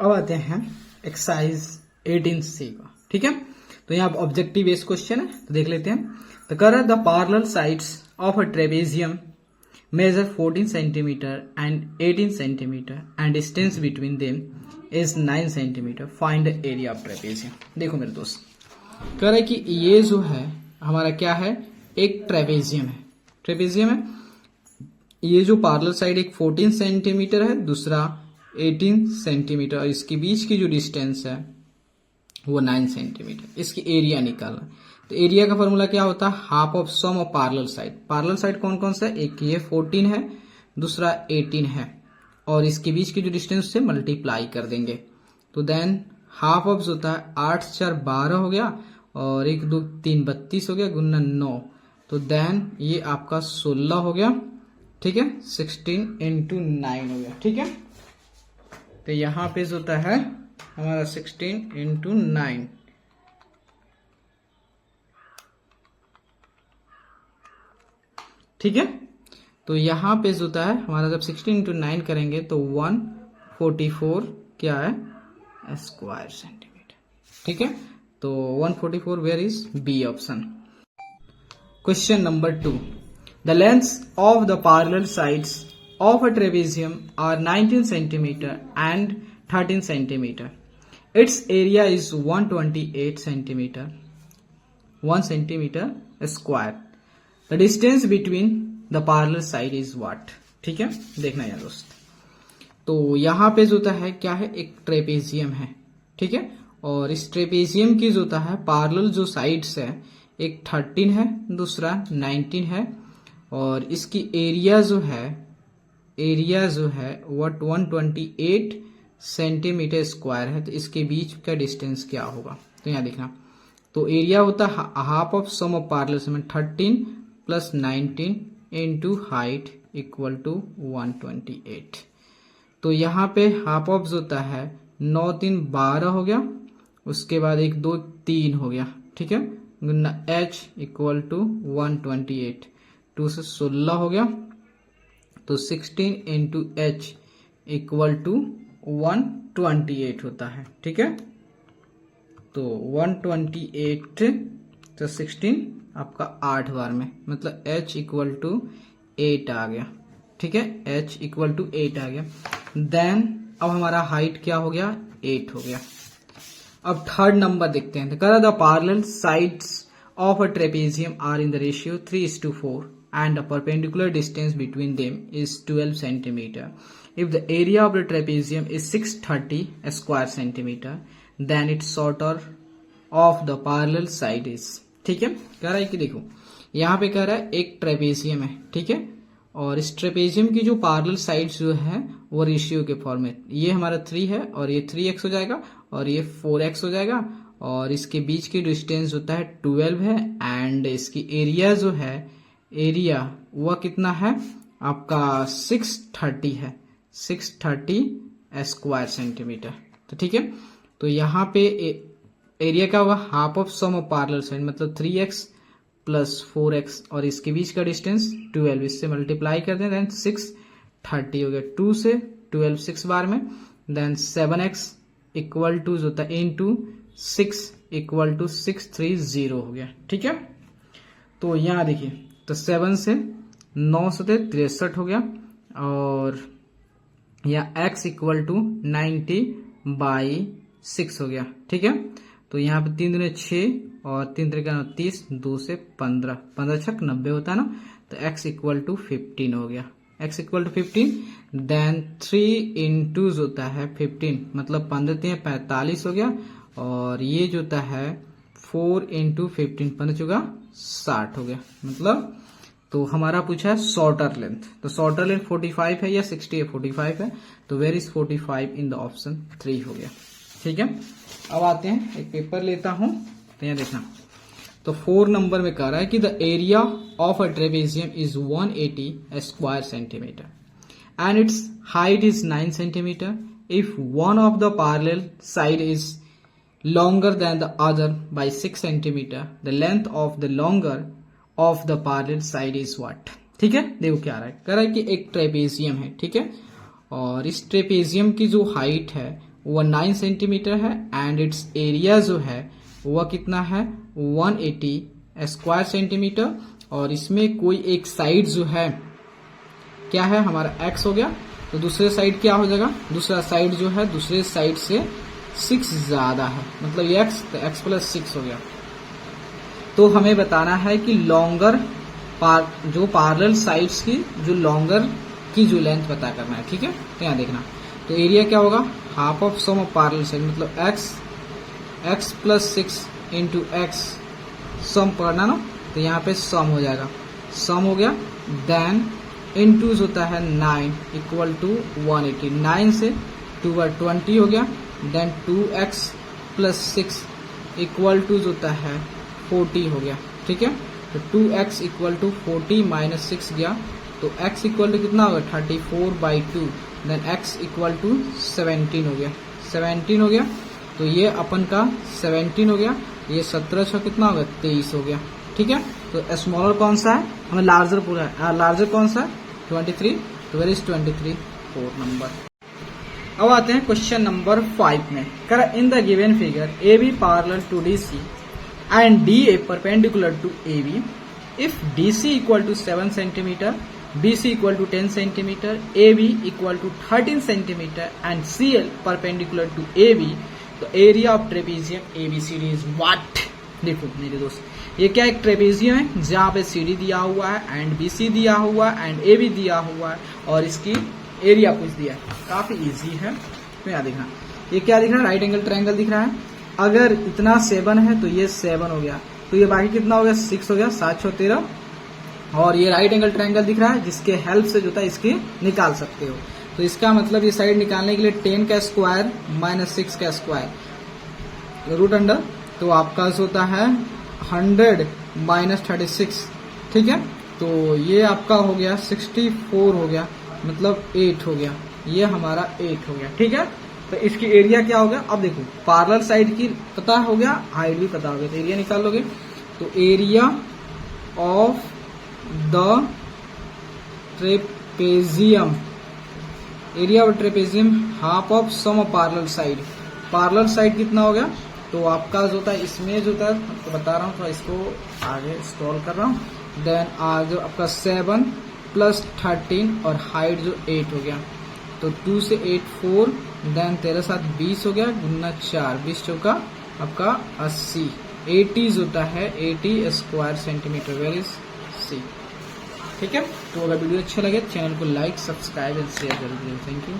अब आते हैं एक्सरसाइज 18C का। ठीक है, तो यहाँ ऑब्जेक्टिव बेस्ड क्वेश्चन है, तो देख लेते हैं। तो कह रहा है the parallel sides of a trapezium measure 14 centimeter and 18 centimeter and distance between them is 9 centimeter. Find the area of trapezium. देखो मेरे दोस्त, कह रहा है कि ये जो है हमारा क्या है, एक ट्रेपेजियम है। ट्रेपेजियम है, ये जो पैरेलल साइड एक 14 सेंटीमीटर है, दूसरा 18 सेंटीमीटर, और इसके बीच की जो डिस्टेंस है वो 9 सेंटीमीटर। इसकी एरिया निकालना। तो एरिया का फॉर्मूला क्या होता है, half of sum of parallel side. Parallel side कौन कौन सा है, एक ये 14 है, दूसरा 18 है, और इसके बीच की जो डिस्टेंस से मल्टीप्लाई कर देंगे। तो देन हाफ ऑफ होता है 8 4 12 हो गया, और 1 2 3 32 हो गया, गुना 9, तो देन ये आपका 16 हो गया। ठीक है, 16 इंटू 9 हो गया। ठीक है, तो यहां पे होता है हमारा 16 इंटू 9। ठीक है, तो यहां पे होता है हमारा, जब 16 इंटू 9 करेंगे तो 144 क्या है, स्क्वायर सेंटीमीटर। ठीक है, तो 144 where is B option. Question number 2, the lengths of the parallel sides of a trapezium are 19 centimeter and 13 centimeter. Its area is 128 centimeter, 1 centimeter square. The distance between the parallel side is what? ठीक है, देखना यार दोस्त। तो यहाँ पे जो होता है क्या है, एक ट्रेपेजियम है। ठीक है, और इस ट्रेपेजियम की जो होता है पैरेलल जो साइड्स है, एक 13 है, दूसरा 19 है, और इसकी एरिया जो है वट 128 सेंटीमीटर स्क्वायर है। तो इसके बीच का डिस्टेंस क्या होगा, तो यहाँ देखना। तो एरिया होता है half of sum of parallels में 13 plus 19 into height equal to 128। तो यहाँ पे हाफ ऑफ होता है 9 3 12 हो गया, उसके बाद 1 2 3 हो गया। ठीक है, h इक्वल टू 128, 2 से 16 हो गया, तो 16 इंटू एच इक्वल टू 128 होता है। ठीक है, तो 128 तो 16 आपका 8 बार में, मतलब h इक्वल टू 8 आ गया। ठीक है, h इक्वल टू 8 आ गया। देन अब हमारा हाइट क्या हो गया, 8 हो गया। अब थर्ड नंबर देखते हैं। तो the parallel sides of a trapezium are in the ratio 3:4 and the perpendicular distance between them is 12 centimeter. If the area of the trapezium is 630 square centimeter, then its shorter of the parallel side is. ठीक है, कह रहा है कि देखो यहाँ पे कह रहा है एक ट्रेपेजियम है। ठीक है, और इस ट्रेपेजियम की जो पैरेलल साइड्स जो है वो रेशियो के फॉर्म में, ये हमारा 3 है, और ये 3x हो जाएगा, और ये 4x हो जाएगा, और इसके बीच की डिस्टेंस होता है 12 है, एंड इसकी एरिया जो है, एरिया वह कितना है आपका 630 है, 630 स्क्वायर सेंटीमीटर। तो ठीक है, तो यहाँ पे एरिया का हुआ half of sum of parallel side, मतलब 3x प्लस 4x, और इसके बीच का डिस्टेंस 12, इससे मल्टीप्लाई कर दें, देन 630 हो गया, 2 से 12 6 बार में, देन 7x इक्वल टू जो होता है इंटू 6 इक्वल टू 630 हो गया। ठीक है, तो यहाँ देखिए, तो 7 से 9 से 63 हो गया, और यहाँ x इक्वल टू 90/6 हो गया। ठीक है, तो यहाँ पे 3 दूनी 6 और 3 3 30, 2 से 15, 15 छक 90 होता है ना, तो x इक्वल टू 15 हो गया, x equal to 15। Then 3 into होता है 15, मतलब 15 3 45 हो गया, और ये जो होता है 4 इंटू 15, 15 चुका 60 हो गया। मतलब तो हमारा पूछा है शॉर्टर लेंथ, तो शॉर्टर लेंथ 45 है या 60 है, 45 है, तो where is 45 in the option 3 हो गया। ठीक है, अब आते हैं, एक पेपर लेता हूं, तो यहाँ देखना। तो 4 नंबर में कह रहा है कि the area of a trapezium is 180 square centimetre and it's height is 9 centimetre. If one of the parallel side is longer than the other by 6 centimeter, the length of the longer of the parallel side is what? ठीक है, देखो क्या रहा है, कह रहा है कि एक ट्रेपेजियम है। ठीक है, और इस ट्रेपेजियम की जो हाइट है वह 9 सेंटीमीटर है एंड इट्स एरिया जो है वह कितना है 180 स्क्वायर सेंटीमीटर। और इसमें कोई एक साइड जो है क्या है हमारा x हो गया, तो दूसरे साइड क्या हो जाएगा, दूसरा साइड जो है दूसरे साइड से 6 ज्यादा है, मतलब ये x, तो x प्लस 6 हो गया। तो हमें बताना है कि लॉन्गर जो पैरेलल साइड्स की जो लॉन्गर की जो लेंथ पता करना है, ठीक है। तो यहाँ देखना, तो एरिया क्या होगा half of sum of parallel side, मतलब x plus 6 into x sum पढ़ना ना, तो यहाँ पे सम हो जाएगा, सम हो गया। देन इनटू होता है 9 इक्वल टू 180, 9 से 2 बार 20 हो गया। Then 2x plus 6 equal to होता है 40 हो गया, ठीक है। तो 2x इक्वल टू 40 माइनस 6 गया, तो x इक्वल टू कितना होगा 34/2। देन x इक्वल टू 17 हो गया, 17 हो गया। तो ये अपन का 17 हो गया, ये 17 से कितना होगा 23 हो गया, ठीक है। तो स्मॉलर कौन सा है, हमें लार्जर पूरा है, लार्जर कौन सा है 23, तो वेर इज 23 4 नंबर। अब आते हैं क्वेश्चन नंबर 5 में। कर in the given figure A B parallel to D C and D A perpendicular to A B if D C equal to 7 centimetre, B C equal to 10 centimetre, A B equal to 13 centimetre and C L perpendicular to A B, तो area of trapezium A B C D is what. देखो मेरे दोस्त, ये क्या एक trapezium है जहाँ पे सी डी दिया हुआ है एंड बी सी दिया हुआ है एंड ए बी दिया हुआ है और इसकी एरिया कुछ दिया है, काफी इजी है। तो यहाँ देखना, ये क्या दिख रहा है राइट एंगल ट्रायंगल दिख रहा है। अगर इतना 7 है तो ये 7 हो गया, तो ये बाकी कितना हो गया 6 हो गया, 7 6 13। और ये राइट एंगल ट्रायंगल दिख रहा है जिसके हेल्प से जो था इसकी निकाल सकते हो। तो इसका मतलब ये साइड निकालने के लिए 10 का स्क्वायर माइनस 6 का स्क्वायर रूट अंडर, तो आपका होता है 100 माइनस 36, ठीक है। तो ये आपका हो गया 64 हो गया, मतलब 8 हो गया, ये हमारा 8 हो गया, ठीक है। तो इसकी एरिया क्या हो गया, अब देखो पैरेलल साइड की पता हो गया, हाइट भी पता हो गया, तो एरिया निकाल लोगे। तो area of the trapezium, area of trapezium half of sum of parallel side, parallel side कितना हो गया, तो आपका जो था इसमें जो था तो बता रहा हूँ, तो इसको आगे स्क्रॉल कर रहा हूँ। देन आज आपका 7 प्लस 13 और हाइट जो 8 हो गया, तो 2 से 8 4, देन 13 7 20 हो गया, गुना 4 20 चौका आपका 80, 80 होता है 80 square centimetre, where is C, ठीक है। तो अगर वीडियो अच्छा लगे चैनल को लाइक सब्सक्राइब एंड शेयर कर दीजिए, थैंक यू।